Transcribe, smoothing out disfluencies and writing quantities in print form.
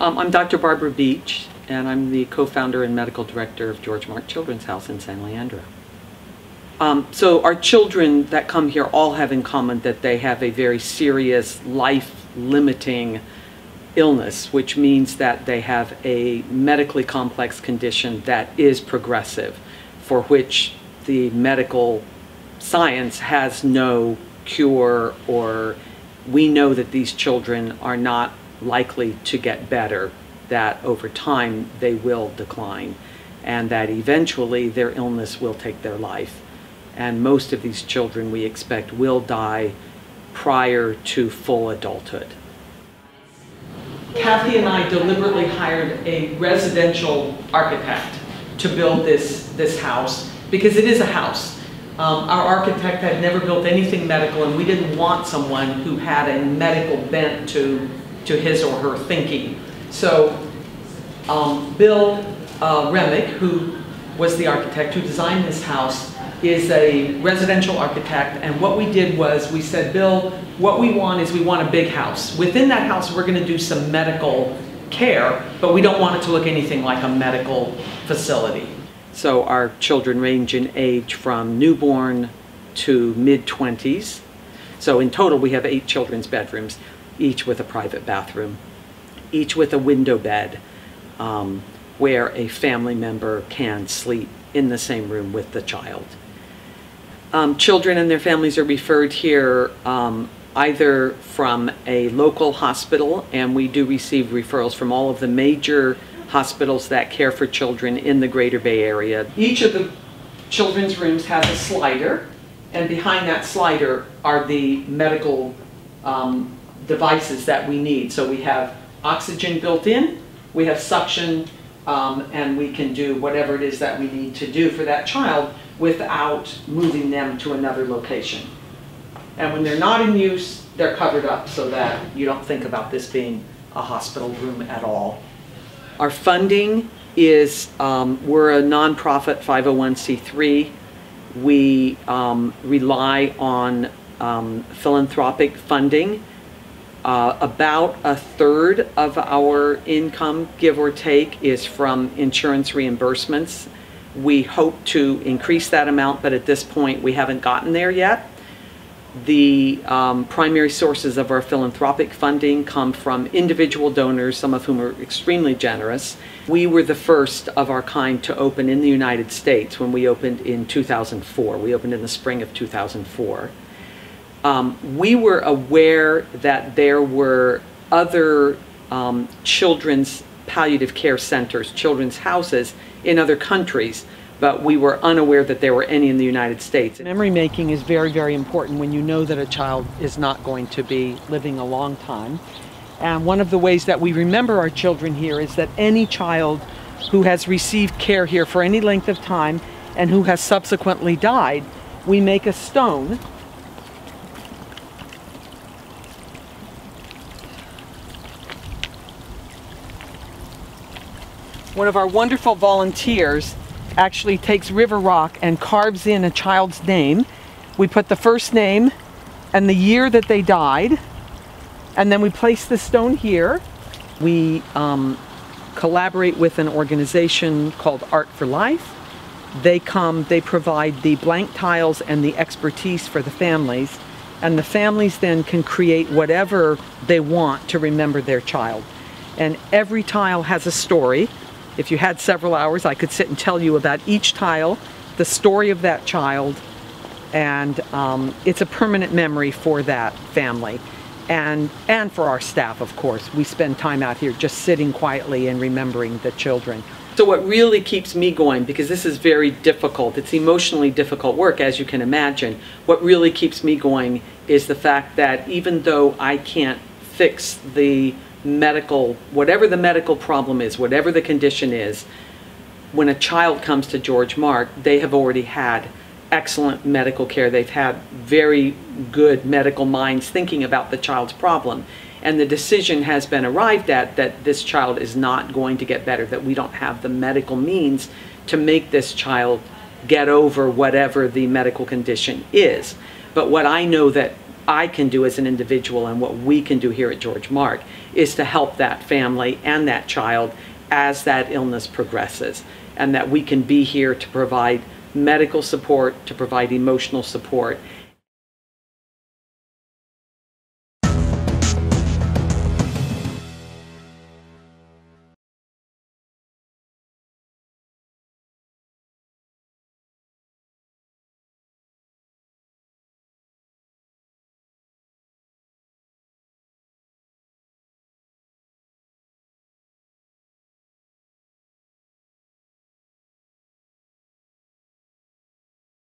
I'm Dr. Barbara Beach, and I'm the co-founder and medical director of George Mark Children's House in San Leandro. So our children that come here all have in common that they have a very serious life-limiting illness, which means that they have a medically complex condition that is progressive, for which the medical science has no cure, or we know that these children are not likely to get better, that over time they will decline, and that eventually their illness will take their life. And most of these children, we expect, will die prior to full adulthood. Kathy and I deliberately hired a residential architect to build this house, because it is a house. Our architect had never built anything medical, and we didn't want someone who had a medical bent to his or her thinking. So Bill Remick, who was the architect who designed this house, is a residential architect, and what we did was we said, Bill, what we want is we want a big house. Within that house we're going to do some medical care, but we don't want it to look anything like a medical facility. So our children range in age from newborn to mid-20s. So in total we have 8 children's bedrooms, each with a private bathroom, each with a window bed, where a family member can sleep in the same room with the child. Children and their families are referred here either from a local hospital, and we do receive referrals from all of the major hospitals that care for children in the Greater Bay Area. Each of the children's rooms has a slider, and behind that slider are the medical devices that we need. So we have oxygen built in, we have suction, and we can do whatever it is that we need to do for that child without moving them to another location. And when they're not in use, they're covered up so that you don't think about this being a hospital room at all. Our funding is, we're a nonprofit 501c3. We rely on philanthropic funding. About a third of our income, give or take, is from insurance reimbursements. We hope to increase that amount, but at this point we haven't gotten there yet. The primary sources of our philanthropic funding come from individual donors, some of whom are extremely generous. We were the first of our kind to open in the United States when we opened in 2004. We opened in the spring of 2004. We were aware that there were other children's palliative care centers, children's houses in other countries, but we were unaware that there were any in the United States. Memory making is very, very important when you know that a child is not going to be living a long time. And one of the ways that we remember our children here is that any child who has received care here for any length of time and who has subsequently died, we make a stone . One of our wonderful volunteers actually takes river rock and carves in a child's name. We put the first name and the year that they died, and then we place the stone here. We collaborate with an organization called Art for Life. They come, they provide the blank tiles and the expertise for the families, and the families then can create whatever they want to remember their child. And every tile has a story. If you had several hours, I could sit and tell you about each tile, the story of that child, and it's a permanent memory for that family. And for our staff, of course. We spend time out here just sitting quietly and remembering the children. So what really keeps me going, because this is very difficult, it's emotionally difficult work, as you can imagine, what really keeps me going is the fact that even though I can't fix the medical, whatever the medical problem is, whatever the condition is, when a child comes to George Mark, they have already had excellent medical care. They've had very good medical minds thinking about the child's problem. And the decision has been arrived at that this child is not going to get better, that we don't have the medical means to make this child get over whatever the medical condition is. But what I know that I can do as an individual and what we can do here at George Mark is to help that family and that child as that illness progresses, and that we can be here to provide medical support, to provide emotional support,